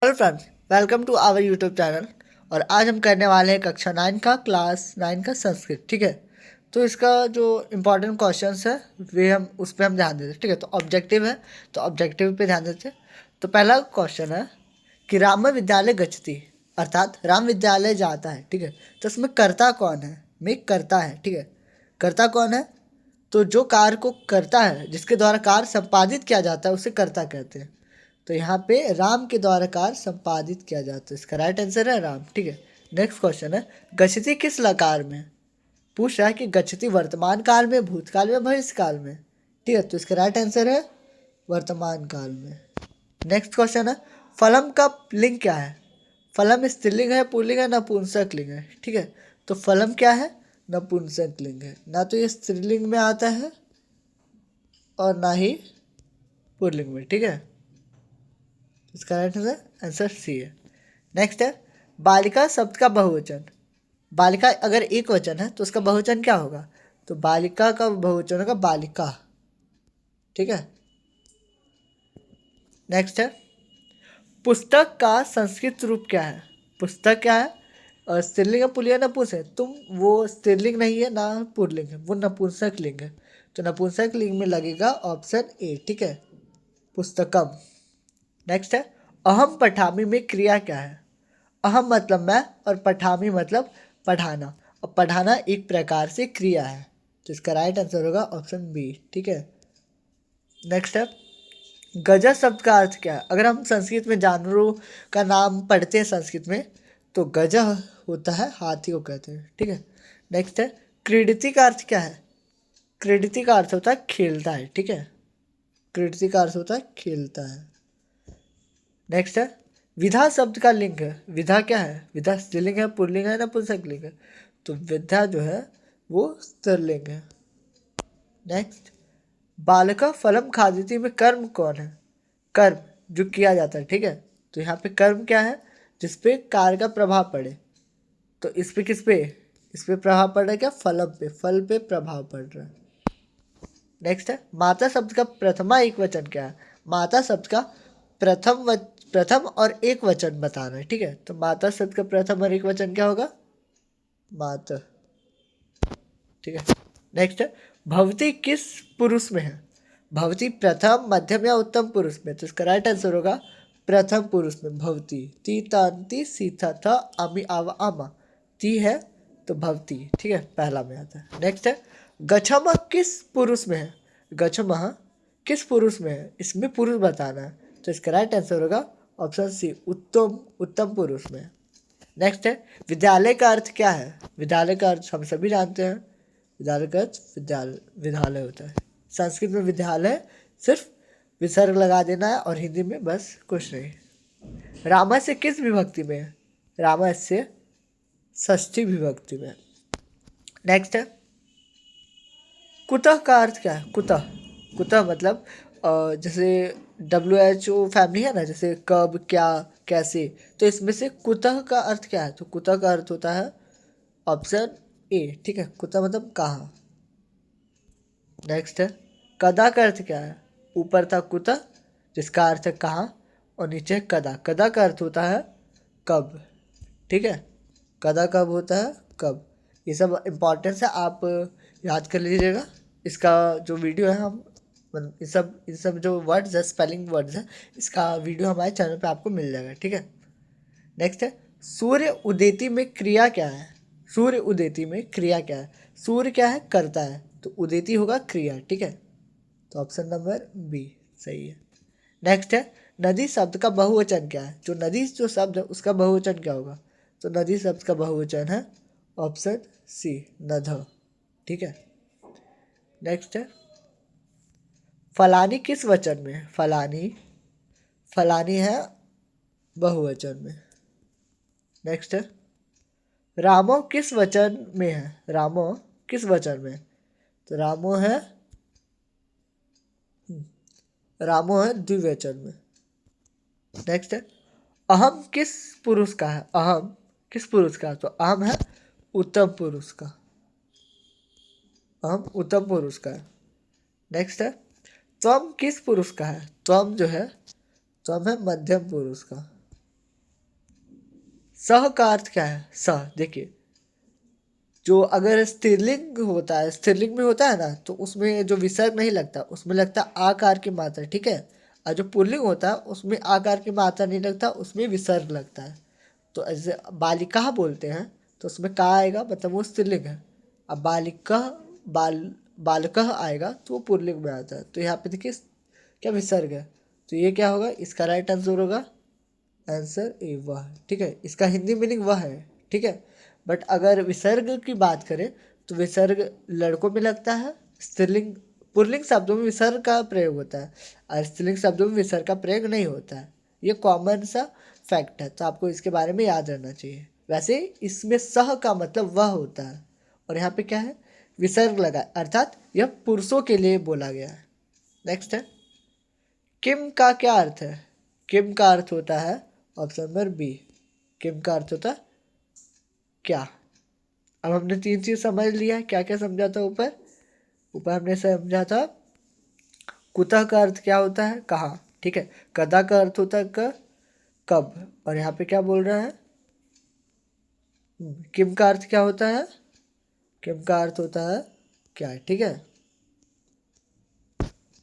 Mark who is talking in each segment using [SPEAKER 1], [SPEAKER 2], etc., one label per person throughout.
[SPEAKER 1] Hello friends, welcome to our YouTube channel. और आज हम करने वाले हैं कक्षा 9 का क्लास 9 का संस्कृत। ठीक है, तो इसका जो इम्पोर्टेंट क्वेश्चंस है वे हम उस पर हम ध्यान देते हैं। ठीक है, तो ऑब्जेक्टिव है, तो ऑब्जेक्टिव पे ध्यान देते हैं। तो पहला क्वेश्चन है कि राम विद्यालय गच्छति, अर्थात राम विद्यालय जाता है। ठीक है, तो इसमें कर्ता कौन है? में कर्ता है। ठीक है, कर्ता कौन है? तो जो कार्य को करता है, जिसके द्वारा कार्य संपादित किया जाता है, उसे कर्ता कहते हैं। तो यहाँ पे राम के द्वारा कार्य संपादित किया जाता है, इसका राइट आंसर है राम। ठीक है, नेक्स्ट क्वेश्चन है गच्छति किस लकार में? पूछ रहा है कि गच्छति वर्तमान काल में, भूतकाल में, भविष्य काल में। ठीक है, तो इसका राइट आंसर है वर्तमान काल में। नेक्स्ट क्वेश्चन है फलम का लिंग क्या है? फलम स्त्रीलिंग है, पुल्लिंग है, नपुंसक लिंग है। ठीक है, तो फलम क्या है? नपुंसक लिंग है। ना तो ये स्त्रीलिंग में आता है और ना ही पुल्लिंग में। ठीक है, इसका राइट आंसर सी है। नेक्स्ट है बालिका शब्द का बहुवचन। बालिका अगर एक वचन है तो उसका बहुवचन क्या होगा? तो बालिका का बहुवचन होगा बालिका। ठीक है, नेक्स्ट है पुस्तक का संस्कृत रूप क्या है? पुस्तक क्या है? और स्त्रीलिंग है, पुल्लिंग है, नपुंसक है। तुम वो स्त्रीलिंग नहीं है ना पुल्लिंग है, वो नपुंसक लिंग है। तो नपुंसक लिंग में लगेगा ऑप्शन ए। ठीक है, पुस्तकम। नेक्स्ट है अहम पठामी में क्रिया क्या है? अहम मतलब मैं और पठामी मतलब पढ़ाना, और पढ़ाना एक प्रकार से क्रिया है। तो इसका राइट आंसर होगा ऑप्शन बी। ठीक है, नेक्स्ट है गजा शब्द का अर्थ क्या है? अगर हम संस्कृत में जानवरों का नाम पढ़ते हैं संस्कृत में, तो गजा होता है हाथी को कहते हैं। ठीक है, नेक्स्ट है क्रीडति का अर्थ क्या है? क्रीडति का अर्थ होता है खेलता है। ठीक है, क्रीडति का अर्थ होता है खेलता है। नेक्स्ट है विधा शब्द का लिंग है। विधा क्या है? विधा स्त्रीलिंग है, पुल्लिंग है, नपुंसकलिंग है। तो विधा जो है वो स्त्रीलिंग है। नेक्स्ट बालका फलम खादिति में कर्म कौन है? कर्म जो किया जाता है। ठीक है, तो यहाँ पे कर्म क्या है? जिसपे कार्य का प्रभाव पड़े। तो इस पे किस पे? इस पे प्रभाव पड़ रहा है क्या? फलम पे, फल पे प्रभाव पड़ रहा है। नेक्स्ट है माता शब्द का प्रथमा एक वचन क्या है? माता शब्द का प्रथम और एक वचन बताना है। ठीक है, तो माता शब्द का प्रथम और एक वचन क्या होगा? माता। ठीक है, नेक्स्ट है भवती किस पुरुष में है? भवती प्रथम, मध्यम या उत्तम पुरुष में। तो इसका राइट आंसर होगा प्रथम पुरुष में भवती। ती तांति सीता था अमी आवा आमा, ती है तो भवती। ठीक है, पहला में आता है। नेक्स्ट है गच्छम किस पुरुष में है? गच्छम किस पुरुष में है? इसमें पुरुष बताना है। तो इसका राइट आंसर होगा ऑप्शन सी, उत्तम, उत्तम पुरुष में। नेक्स्ट है विद्यालय का अर्थ क्या है? विद्यालय का अर्थ हम सभी जानते हैं। विद्यालय का अर्थ विद्यालय होता है। संस्कृत में विद्यालय सिर्फ विसर्ग लगा देना है, और हिंदी में बस कुछ नहीं। रामा से किस विभक्ति में है? रामा से षष्ठी विभक्ति में। नेक्स्ट है कुतः का अर्थ क्या है? कुतः, कुतः मतलब जैसे WHO फैमिली है ना, जैसे कब, क्या, कैसे। तो इसमें से कुतः का अर्थ क्या है? तो कुतः का अर्थ होता है ऑप्शन ए। ठीक है, कुतः मतलब कहाँ। नेक्स्ट है कदा का अर्थ क्या है? ऊपर था कुतः जिसका अर्थ है कहाँ, और नीचे कदा। कदा का अर्थ होता है कब। ठीक है, कदा कब होता है? कब। ये सब इम्पॉर्टेंस है, आप याद कर लीजिएगा। इसका जो वीडियो है हम इन सब जो वर्ड्स है, स्पेलिंग वर्ड्स है, इसका वीडियो हमारे चैनल पे आपको मिल जाएगा। ठीक है, नेक्स्ट है सूर्य उदेति में क्रिया क्या है? सूर्य उदेति में क्रिया क्या है? सूर्य क्या है? करता है, तो उदेति होगा क्रिया। ठीक है, तो ऑप्शन नंबर बी सही है। नेक्स्ट है नदी शब्द का बहुवचन क्या है? जो नदी जो शब्द है उसका बहुवचन क्या होगा? तो नदी शब्द का बहुवचन है ऑप्शन सी, नद। ठीक है, नेक्स्ट है फलानी किस वचन में है? फलानी, फलानी है बहुवचन में। नेक्स्ट है रामो किस वचन में है? रामो किस वचन में? तो रामो है द्विवचन में। नेक्स्ट है अहम किस पुरुष का है? अहम किस पुरुष का? तो अहम है उत्तम पुरुष का। अहम उत्तम पुरुष का है। नेक्स्ट है त्वम किस पुरुष का है? त्वम जो है, त्वम है मध्यम पुरुष का। सह का अर्थ क्या है? सह, देखिए जो अगर स्त्रीलिंग होता है, स्त्रीलिंग में होता है ना, तो उसमें जो विसर्ग नहीं लगता, उसमें लगता आकार की मात्रा, ठीक है। और जो पुल्लिंग होता है उसमें आकार की मात्रा नहीं लगता, उसमें विसर्ग लगता है। तो ऐसे बालिका बोलते हैं तो उसमें का आएगा, मतलब वो स्त्रीलिंग है। अब बालिका, बाल बालकः आएगा तो वो पुल्लिंग में आता है। तो यहाँ पे देखिए क्या विसर्ग है, तो ये क्या होगा, इसका राइट आंसर होगा आंसर ए वह, ठीक है। इसका हिंदी मीनिंग वह है, ठीक है। बट अगर विसर्ग की बात करें तो विसर्ग लड़कों में लगता है, स्त्रीलिंग पुल्लिंग शब्दों में विसर्ग का प्रयोग होता है और स्त्रीलिंग शब्दों में विसर्ग का प्रयोग नहीं होता है। ये कॉमन सा फैक्ट है, तो आपको इसके बारे में याद रहना चाहिए। वैसे इसमें सह का मतलब वह होता है और यहाँ पे क्या है, विसर्ग लगा, अर्थात यह पुरुषों के लिए बोला गया है। नेक्स्ट है, किम का क्या अर्थ है? किम का अर्थ होता है ऑप्शन नंबर बी, किम का अर्थ होता है क्या। अब हमने तीन चीज समझ लिया, क्या क्या समझा था ऊपर? ऊपर हमने समझा था कुतः का अर्थ क्या होता है, कहाँ, ठीक है। कदा का अर्थ होता है कब, और यहाँ पे क्या बोल रहा है, किम का अर्थ क्या होता है, किम का अर्थ होता है क्या, ठीक है।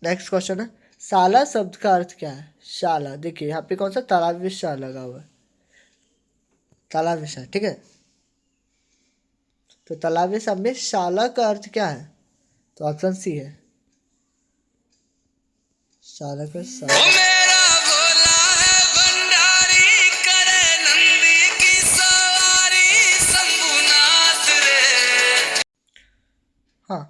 [SPEAKER 1] नेक्स्ट क्वेश्चन है, शाला शब्द का अर्थ क्या है? शाला, देखिए यहाँ पे कौन सा तालाब में शाह लगा हुआ है, तालाब में शाह, ठीक है। तो तालाब शब्द में शाला का अर्थ क्या है? तो ऑप्शन सी है शाला का शाला।
[SPEAKER 2] ओ मेरा भोला है भंडारी करे नंदी की सवारी शंभुनाथ रे।
[SPEAKER 1] हाँ,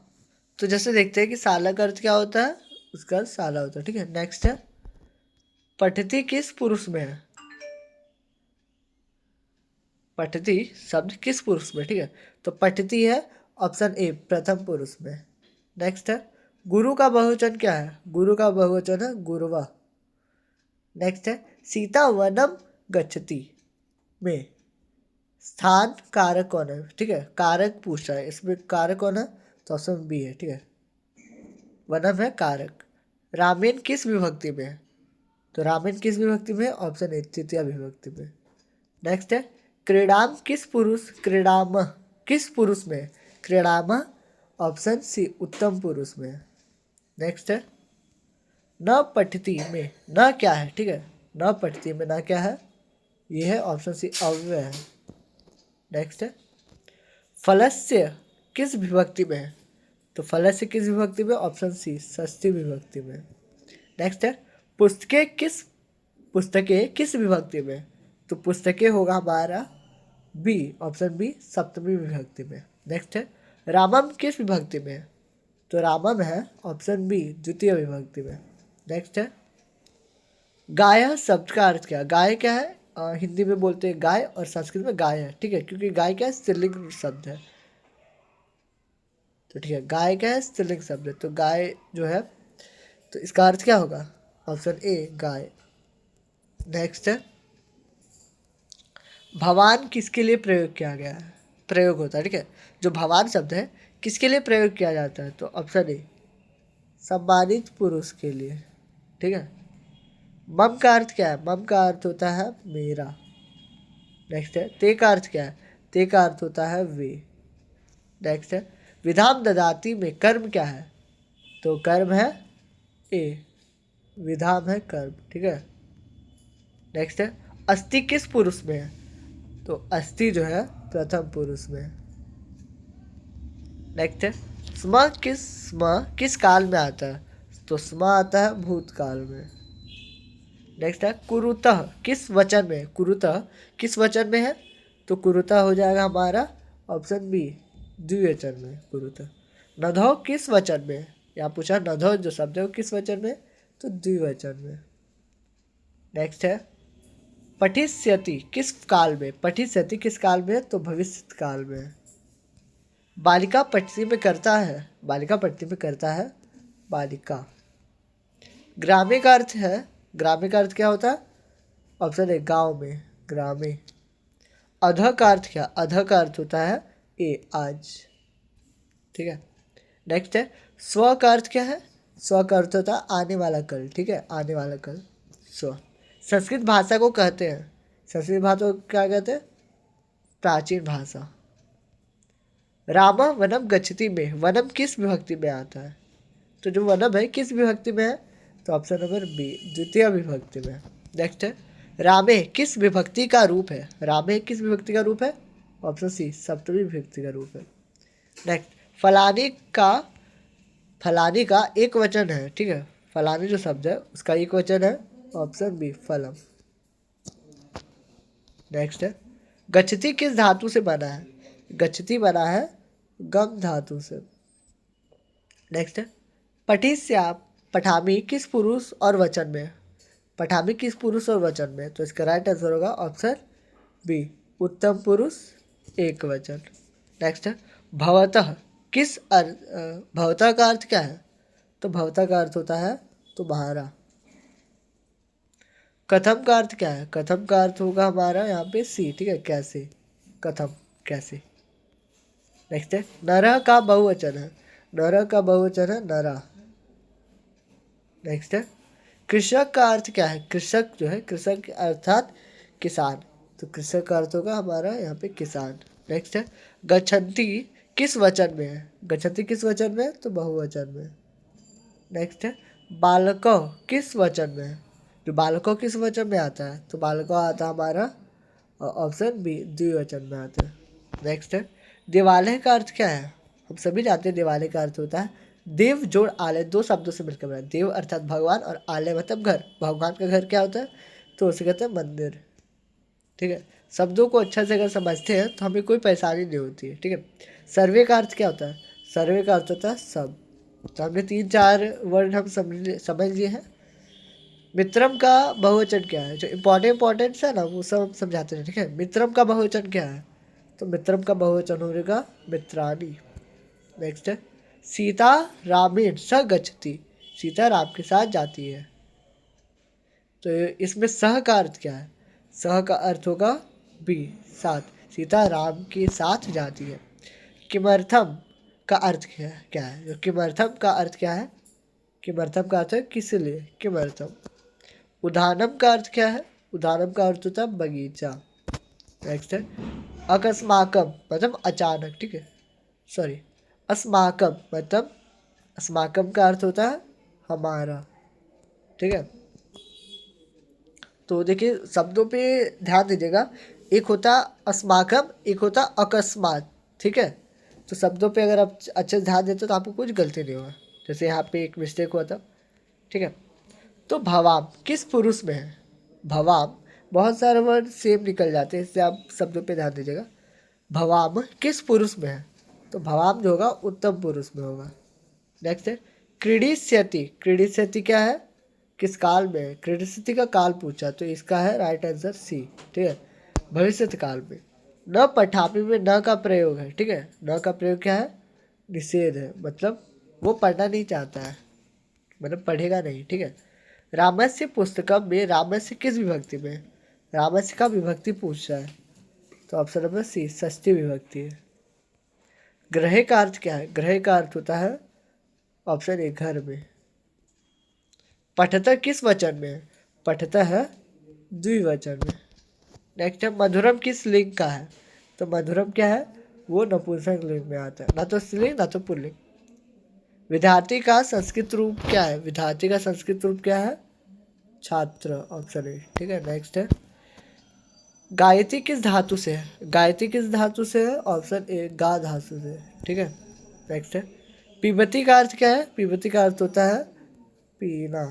[SPEAKER 1] तो जैसे देखते हैं कि शाला का अर्थ क्या होता है, उसका अर्थ शाला होता है, ठीक है। नेक्स्ट है, पठती किस पुरुष में है? पठती शब्द किस पुरुष में, ठीक है। तो पठती है ऑप्शन ए, प्रथम पुरुष में। नेक्स्ट है, गुरु का बहुवचन क्या है? गुरु का बहुवचन है गुरुवा। नेक्स्ट है, सीता वनम गच्छति में स्थान कारक कौन है, ठीक है। कारक पूछ रहा है, इसमें कारक कौन है? तो ऑप्शन बी है, ठीक है, वनम है कारक। रामेन किस विभक्ति में है? तो रामेन किस विभक्ति में है? ऑप्शन ए, तृतीय विभक्ति में। नेक्स्ट है, क्रीडाम किस पुरुष, क्रीडाम किस पुरुष में? क्रीडाम ऑप्शन सी, उत्तम पुरुष में। नेक्स्ट है, न पठती में न क्या है, ठीक है। न पठती में न क्या है? ये है ऑप्शन सी, अव्यय है। नेक्स्ट है, फलस्य किस विभक्ति में है? तो फलस्य किस विभक्ति में? ऑप्शन सी, षष्ठी विभक्ति में। नेक्स्ट है, पुस्तकें किस विभक्ति में? तो पुस्तकें होगा हमारा बी, ऑप्शन बी, सप्तमी विभक्ति में। नेक्स्ट है, रामम किस विभक्ति में है? तो रामम है ऑप्शन बी, द्वितीय विभक्ति में। नेक्स्ट है, गाय शब्द का अर्थ क्या? गाय क्या है? हिंदी में बोलते हैं गाय और संस्कृत में गाय है, ठीक है, क्योंकि गाय क्या है, स्त्रीलिंग शब्द है। तो ठीक है, गाय क्या है, स्त्रीलिंग शब्द है, तो गाय जो है, तो इसका अर्थ क्या होगा? Option A, guy. नेक्स्ट है, भवान किसके लिए प्रयोग किया गया है, प्रयोग होता है, ठीक है। जो भवान शब्द है किसके लिए प्रयोग किया जाता है? तो ऑप्शन ए, सम्मानित पुरुष के लिए, ठीक है। मम का अर्थ क्या है? मम का अर्थ होता है मेरा। नेक्स्ट है, ते का अर्थ क्या है? ते का अर्थ होता है वे। नेक्स्ट है, विधाम ददाती में कर्म क्या है? तो कर्म है ए, विधाम है कर्म, ठीक है। नेक्स्ट है, अस्थि किस पुरुष में है? तो अस्थि जो है प्रथम पुरुष में। नेक्स्ट है, स्म किस काल में आता है? तो स्म आता है भूतकाल में। नेक्स्ट है, कुरुतः किस वचन में? कुरुतः किस वचन में है? तो कुरुतः हो जाएगा हमारा ऑप्शन बी, द्विवचन में कुरुतः। नधौ किस वचन में? यहाँ पूछा नधौ जो शब्द है वो किस वचन में? तो द्विवचन में। नेक्स्ट है, पठिष्यति किस काल में? पठिष्यति किस काल में? तो भविष्य काल में। बालिका पठती में करता है, बालिका पठती में करता है बालिका। ग्रामे का अर्थ है, ग्रामे का अर्थ क्या होता है? ऑप्शन ए, गांव में, ग्रामे। अध का अर्थ क्या? अध का अर्थ होता है ए, आज, ठीक है। नेक्स्ट है, स्व का अर्थ क्या है? स्व का अर्थ होता है आने वाला कल, ठीक है, आने वाला कल, स्व। संस्कृत भाषा को कहते हैं, संस्कृत भाषा को क्या कहते हैं? प्राचीन भाषा। रामा वनम गच्छति में वनम किस विभक्ति में आता है? तो जो वनम है किस विभक्ति में है? तो ऑप्शन नंबर बी द्वितीय विभक्ति में। नेक्स्ट है रामे किस विभक्ति का रूप है? रामे किस विभक्ति का रूप है? ऑप्शन सी सप्तमी विभक्ति का रूप है। नेक्स्ट फलानी का एक वचन है, ठीक है, फलानी जो शब्द है उसका एक वचन है, ऑप्शन बी फलम। नेक्स्ट है गच्छति किस धातु से बना है? गच्छति बना है गम धातु से। नेक्स्ट है पठिस्या पठामी किस पुरुष और वचन में है? पठामी किस पुरुष और वचन में? तो इसका राइट आंसर होगा ऑप्शन बी उत्तम पुरुष एक वचन। नेक्स्ट है भवतः भवतः का अर्थ क्या है? तो भवतः का अर्थ होता है तुम्हारा। कथम का अर्थ क्या है? कथम का अर्थ होगा हमारा यहाँ पे सी, ठीक है, कैसे, कथम कैसे। नेक्स्ट है नरह का बहुवचन है। नरह का बहुवचन है नरा। नेक्स्ट है कृषक का अर्थ क्या है? कृषक जो है कृषक अर्थात किसान, तो कृषक का अर्थ होगा हमारा यहाँ पे किसान। नेक्स्ट है गच्छन्ति किस वचन में है? गच्छन्ति किस वचन में है? तो बहुवचन में। नेक्स्ट है बालकों किस वचन में है? जो बालकों किस वचन में आता है? तो बालकों आता है हमारा ऑप्शन बी द्विवचन में आता है। नेक्स्ट है दिवालय का अर्थ क्या है? हम सभी जानते हैं दिवालय का अर्थ होता है देव जोड़ आलय, दो शब्दों से मिलकर बना। देव अर्थात भगवान और आलय मतलब घर। भगवान का घर क्या होता है? तो उसे कहते हैं मंदिर, ठीक है। शब्दों को अच्छा से अगर समझते हैं तो हमें कोई परेशानी नहीं होती है, ठीक है। सर्वे का अर्थ क्या होता है? सर्वे का अर्थ होता है सब। तो हमने 3-4 वर्ड हम समझ लिए हैं। मित्रम का बहुवचन क्या है? जो इम्पोर्टेंट है ना वो सब हम समझाते हैं, ठीक है। मित्रम का बहुवचन क्या है? तो मित्रम का बहुवचन होगा मित्राणी। नेक्स्ट है सीता रामेण स गच्छति। सीता राम के साथ जाती है। तो इसमें सह का अर्थ क्या है? सह का अर्थ होगा बी साथ। सीता राम के साथ जाती है। किमर्थम का अर्थ क्या है? जो किमर्थम का अर्थ क्या है? किमर्थम का अर्थ है किस लिए, किमर्थम। उदानम का अर्थ क्या है? उदानम का अर्थ होता है बगीचा। नेक्स्ट है अकस्माकम मतलब अचानक, ठीक है, सॉरी अस्माकम मतलब अस्माकम का अर्थ होता है हमारा, ठीक है। तो देखिए शब्दों पे ध्यान दीजिएगा, एक होता अस्माकम, एक होता अकस्मात, ठीक है। तो शब्दों पे अगर आप अच्छे से ध्यान देते तो आपको कुछ गलती नहीं होगा। जैसे यहाँ पे एक मिस्टेक हुआ था, ठीक है। तो भवाम किस पुरुष में है? भवाम बहुत सारे वर्ड सेम निकल जाते हैं, इससे आप शब्दों पे ध्यान दीजिएगा। भवाम किस पुरुष में है? तो भवाम जो होगा उत्तम पुरुष में होगा। नेक्स्ट है क्रीडिष्यति। क्रीडिष्यति क्या है? किस काल में है? क्रीडिष्यति का काल पूछा, तो इसका है राइट आंसर सी, ठीक है, भविष्य काल में। न पठापी में न का प्रयोग है, ठीक है। न का प्रयोग क्या है? निषेध है, मतलब वो पढ़ना नहीं चाहता है, मतलब पढ़ेगा नहीं, ठीक है। रामस्य पुस्तकम में रामस्य किस विभक्ति में? रामस्य का विभक्ति पूछ रहा है, तो ऑप्शन नंबर सी षष्ठी विभक्ति है। ग्रह का अर्थ क्या है? ग्रह का अर्थ होता है ऑप्शन ए घर में। पठता किस वचन में है? पठता है द्विवचन में। नेक्स्ट है मधुरम किस लिंग का है? तो मधुरम क्या है? वो नपुंसक लिंग में आता है, ना तो स्त्रीलिंग ना तो पुल्लिंग। विद्यार्थी का संस्कृत रूप क्या है? विद्यार्थी का संस्कृत रूप क्या है? छात्र, ऑप्शन ए, ठीक है। नेक्स्ट है गायत्री किस धातु से है? गायत्री किस धातु से है? ऑप्शन ए गा धातु से, ठीक है। नेक्स्ट है पीबती का अर्थ क्या है? पीबती का अर्थ होता है पीना।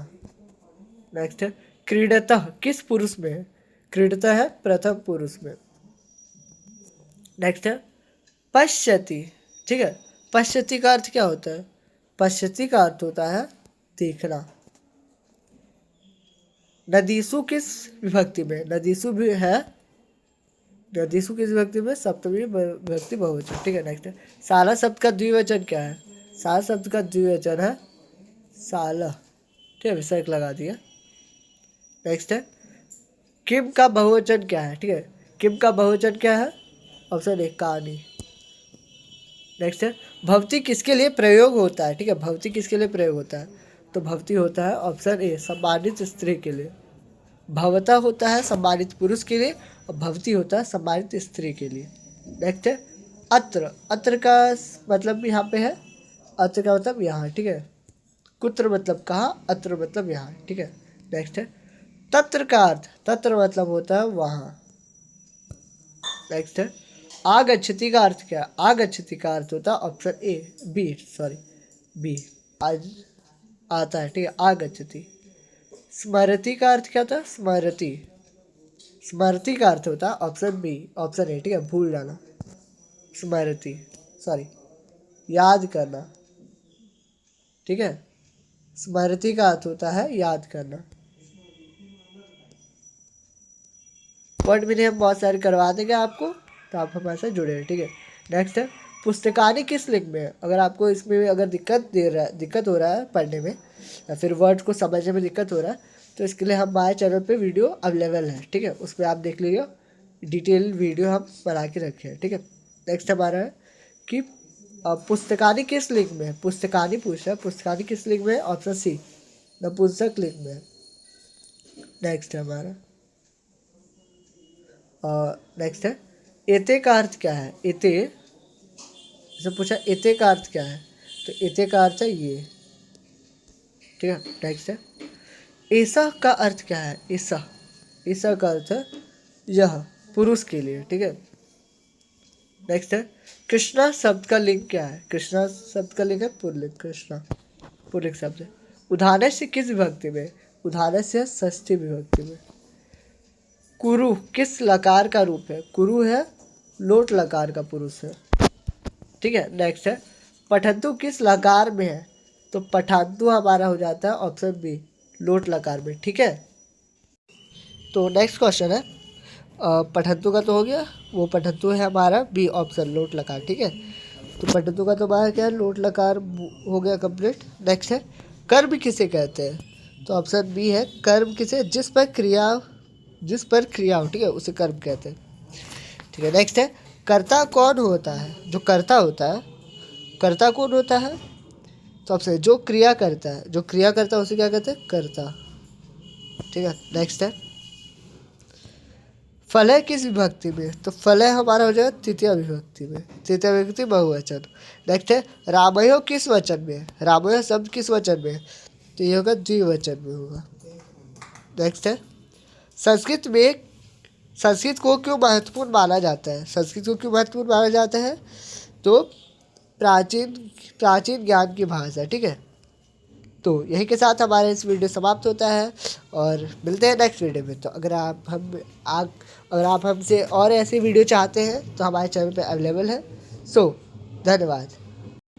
[SPEAKER 1] नेक्स्ट है क्रीडतः किस पुरुष में है? क्रीडतः है प्रथम पुरुष में। नेक्स्ट है पश्यति, ठीक है। पश्यति का अर्थ क्या होता है? पश्यति का अर्थ होता है देखना। नदीसु किस विभक्ति में? नदीसु भी है, नदीसु किस विभक्ति में? सप्तमी विभक्ति बहुवचन, ठीक है। नेक्स्ट है साला शब्द का द्विवचन क्या है? साला शब्द का द्विवचन है साला, ठीक है, विसर्ग लगा दिया। नेक्स्ट है किम का बहुवचन क्या है? ठीक है, किम का बहुवचन क्या है? ऑप्शन ए कहानी। नेक्स्ट है भवती किसके लिए प्रयोग होता है? ठीक है, भवती किसके लिए प्रयोग होता है? तो भवती होता है ऑप्शन ए सम्मानित स्त्री के लिए। भवता होता है सम्मानित पुरुष के लिए और भवती होता है सम्मानित स्त्री के लिए। नेक्स्ट है अत्र। अत्र का मतलब भी यहाँ पे है, अत्र का मतलब यहाँ, ठीक है। कुत्र मतलब कहाँ, अत्र मतलब यहाँ, ठीक है। नेक्स्ट है तत्र का अर्थ, तत्र मतलब होता है वहाँ। नेक्स्ट है आगच्छति का अर्थ क्या है, आगच्छति का अर्थ होता है ऑप्शन ए, बी आज आता है, ठीक है, आगच्छति। स्मरति का अर्थ क्या होता है, स्मरति, स्मरति का अर्थ होता है ऑप्शन बी, ऑप्शन ए, ठीक है, भूल जाना, स्मरति, सॉरी, याद करना, ठीक है। स्मृति का अर्थ होता है याद करना। वर्ड मीनिंग हम बहुत सारे करवा देंगे आपको, तो आप हमारे साथ जुड़े हैं, ठीक है। नेक्स्ट है पुस्तकानी किस लिंग में है। अगर आपको इसमें भी अगर दिक्कत हो रहा है पढ़ने में या फिर वर्ड को समझने में दिक्कत हो रहा है, तो इसके लिए हमारे चैनल पे वीडियो अवेलेबल है, ठीक है, उस पर आप देख लीजिए, डिटेल वीडियो हम बना के रखे हैं, ठीक है। नेक्स्ट हमारा है कि पुस्तकानी किस लिंग में है, पुस्तकानी पूछ रहा है, पुस्तकानी किस लिंग में है, ऑप्शन सी, नपुंसक लिंग में है। नेक्स्ट है हमारा नेक्स्ट है एते का अर्थ क्या है, एते जैसे पूछा एते का अर्थ क्या है, तो एते का अर्थ है ये, ठीक है। नेक्स्ट है ऐसा का अर्थ क्या है, ऐसा, ऐसा का अर्थ है यह, पुरुष के लिए, ठीक है। नेक्स्ट है कृष्णा शब्द का लिंग क्या है, कृष्णा शब्द का लिंग है पुल्लिंग, कृष्णा पुल्लिंग शब्द है। उदाहरण से किस विभक्ति में, उदाहरण से षष्ठी विभक्ति में। कुरु किस लकार का रूप है, कुरु है लोट लकार का पुरुष है, ठीक है। नेक्स्ट है पठंतु किस लकार में है, तो पठंतु हमारा हो जाता है ऑप्शन बी, लोट लकार में, ठीक है। तो नेक्स्ट क्वेश्चन है पठंतु का तो हो गया, वो पठंतु है हमारा बी ऑप्शन, लोट लकार, ठीक है। तो पठंतु का तो हमारा क्या है, लोट लकार हो गया कंप्लीट। नेक्स्ट है कर्म किसे कहते हैं, तो ऑप्शन बी है कर्म किसे, जिस पर क्रिया हो, ठीक है, उसे कर्म कहते हैं, ठीक है। नेक्स्ट है कर्ता कौन होता है, जो कर्ता होता है, कर्ता कौन होता है, तो ऑप्शन जो क्रिया करता है, जो क्रिया करता है उसे क्या कहते हैं, कर्ता, ठीक है। नेक्स्ट है फलय किस विभक्ति में, तो फलय हमारा हो जाएगा तृतीय विभक्ति में, तृतीय विभक्ति बहुवचन। नेक्स्ट है रामयो किस वचन में, रामयो शब्द किस वचन में, तो ये होगा द्विवचन में होगा। नेक्स्ट है संस्कृत को क्यों महत्वपूर्ण माना जाता है, संस्कृत को क्यों महत्वपूर्ण माना जाता है, तो प्राचीन ज्ञान की भाषा, ठीक है। तो यही के साथ हमारा इस वीडियो समाप्त होता है और मिलते हैं नेक्स्ट वीडियो में। तो अगर आप हमसे और ऐसे वीडियो चाहते हैं तो हमारे चैनल पे अवेलेबल है। सो धन्यवाद।